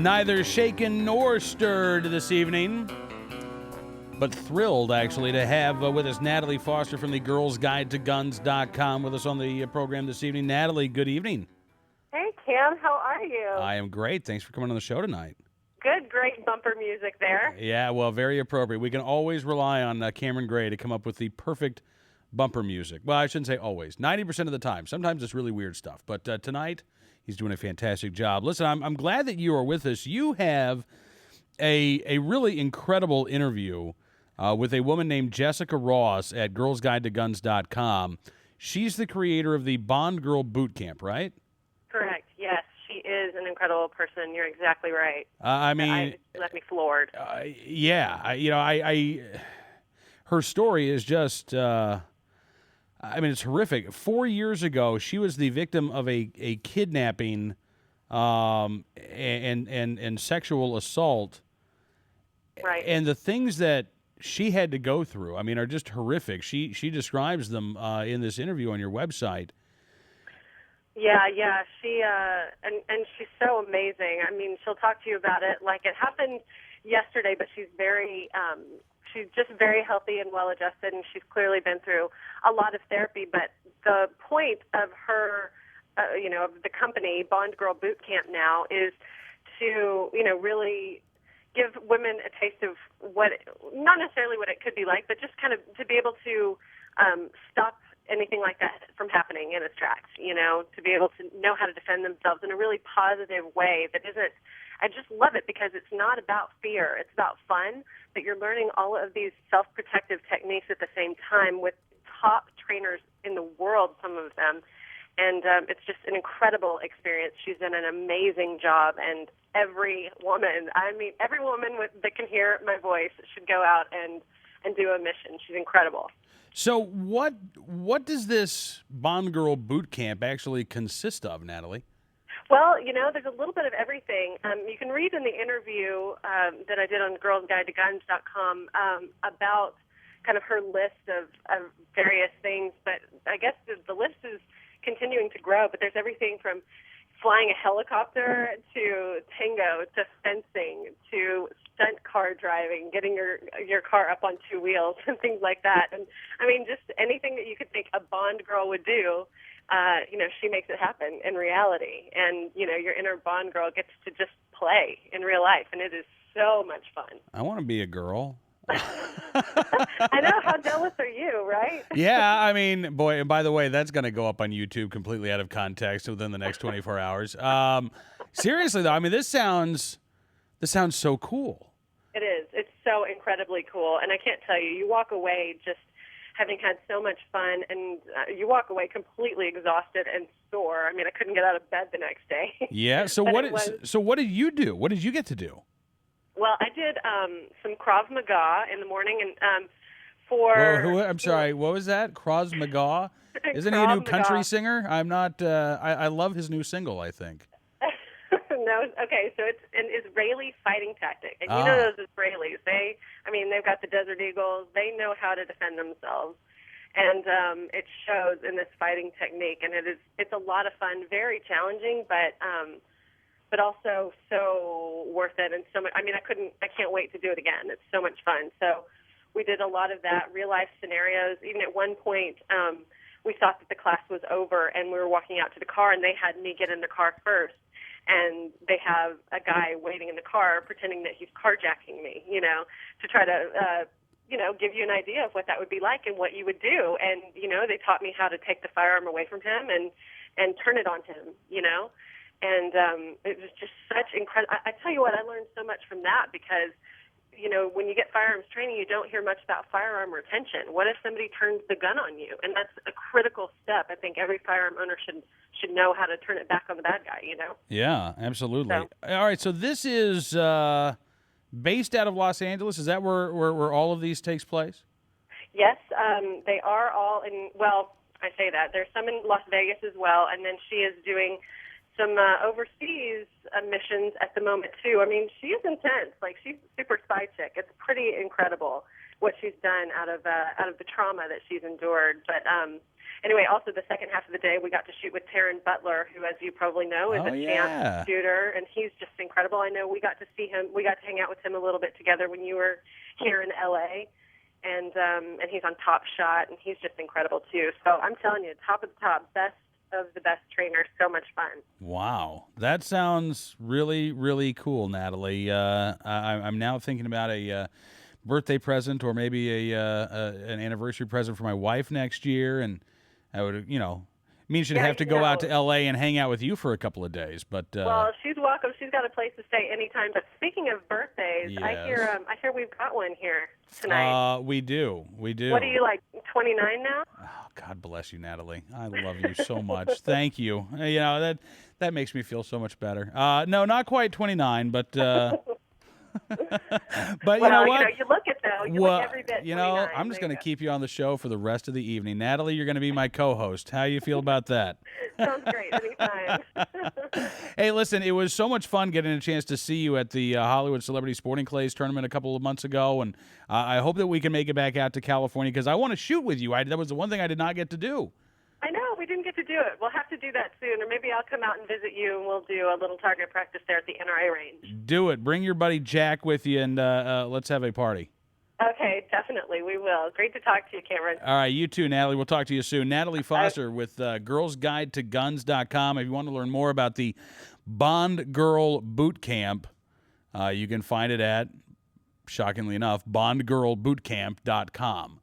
Neither shaken nor stirred this evening, but thrilled, actually, to have with us Natalie Foster from the girlsguidetoguns.com with us on the program this evening. Natalie, good evening. Hey, Cam. How are you? I am great. Thanks for coming on the show tonight. Good, great bumper music there. Yeah, well, very appropriate. We can always rely on Cameron Gray to come up with the perfect bumper music. Well, I shouldn't say always. 90% of the time. Sometimes it's really weird stuff. But tonight, he's doing a fantastic job. Listen, I'm glad that you are with us. You have a really incredible interview with a woman named Jessica Ross at girlsguidetoguns.com. She's the creator of the Bond Girl Bootcamp, right? Correct. Yes, she is an incredible person. You're exactly right. It left me floored. Her story is just, it's horrific. 4 years ago, she was the victim of a kidnapping and sexual assault. Right. And the things that she had to go through, are just horrific. She describes them in this interview on your website. Yeah. She and she's so amazing. She'll talk to you about it like it happened yesterday, but she's she's just very healthy and well-adjusted, and she's clearly been through a lot of therapy. But the point of her, of the company, Bond Girl Bootcamp now, is to, really give women a taste of not necessarily what it could be like, but just kind of to be able to stop anything like that from happening in its tracks, to be able to know how to defend themselves in a really positive way that isn't, I just love it because it's not about fear, it's about fun, but you're learning all of these self-protective techniques at the same time with top trainers in the world, some of them, and it's just an incredible experience. She's done an amazing job, and every woman that can hear my voice should go out and do a mission. She's incredible. So what does this Bond Girl Bootcamp actually consist of, Natalie? Well, there's a little bit of everything. You can read in the interview that I did on girlsguidetoguns.com about kind of her list of various things, but I guess the list is continuing to grow, but there's everything from flying a helicopter to tango to fencing to stunt car driving, getting your car up on two wheels and things like that. And just anything that you could think a Bond girl would do, she makes it happen in reality. And, your inner Bond girl gets to just play in real life, and it is so much fun. I want to be a girl. I know. How jealous are you, right? Yeah, boy, and by the way, that's going to go up on YouTube completely out of context within the next 24 hours. Seriously, though, this sounds so cool. It is. It's so incredibly cool. And I can't tell you, you walk away just having had so much fun, and you walk away completely exhausted and sore. I couldn't get out of bed the next day. Yeah, so what did you do? What did you get to do? Well, I did some Krav Maga in the morning, and I'm sorry, what was that? Krav Maga? Isn't he a new country singer? I'm not. I love his new single, I think. No, okay, so it's an Israeli fighting tactic, and you know those Israelis. They've got the Desert Eagles. They know how to defend themselves, and it shows in this fighting technique. And it's a lot of fun, very challenging, but also so worth it, and so much. I can't wait to do it again. It's so much fun. So we did a lot of that, real life scenarios. Even at one point, we thought that the class was over, and we were walking out to the car, and they had me get in the car first, and they have a guy waiting in the car pretending that he's carjacking me, to try to give you an idea of what that would be like and what you would do. And they taught me how to take the firearm away from him and turn it on him, And it was just such incredible. I tell you what, I learned so much from that because, when you get firearms training, you don't hear much about firearm retention. What if somebody turns the gun on you? And that's a critical step. I think every firearm owner should know how to turn it back on the bad guy, Yeah, absolutely. So. All right, so this is based out of Los Angeles. Is that where all of these takes place? Yes, they are all in, well, I say that. There's some in Las Vegas as well, and then she is doing some overseas missions at the moment, too. She is intense. She's a super spy chick. It's pretty incredible. what she's done out of the trauma that she's endured. But anyway, also the second half of the day, we got to shoot with Taryn Butler, who, as you probably know, is a champ shooter, and he's just incredible. I know we got to see him. We got to hang out with him a little bit together when you were here in LA, and he's on Top Shot, and he's just incredible too. So I'm telling you, top of the top, best of the best trainer. So much fun. Wow, that sounds really, really cool, Natalie. I'm now thinking about a birthday present or maybe an anniversary present for my wife next year, and I would, means she'd have to go out to L.A. and hang out with you for a couple of days. But well, she's welcome. She's got a place to stay anytime. But speaking of birthdays, yes. I hear we've got one here tonight. We do. What are you, like 29 now? Oh, God bless you, Natalie. I love you so much. Thank you. That makes me feel so much better. No, not quite 29, but. But you know what? You look it though. You look every bit. I'm just going to keep you on the show for the rest of the evening. Natalie, you're going to be my co-host. How you feel about that? Sounds great. Anytime. Hey, listen, it was so much fun getting a chance to see you at the Hollywood Celebrity Sporting Clays tournament a couple of months ago, and I hope that we can make it back out to California because I want to shoot with you. That was the one thing I did not get to do. I know, we didn't get to do it. We'll have to do that soon, or maybe I'll come out and visit you, and we'll do a little target practice there at the NRA range. Do it. Bring your buddy Jack with you, and let's have a party. Okay, definitely. We will. Great to talk to you, Cameron. All right, you too, Natalie. We'll talk to you soon. Natalie Foster with girlsguidetoguns.com. If you want to learn more about the Bond Girl Bootcamp, you can find it at, shockingly enough, bondgirlbootcamp.com.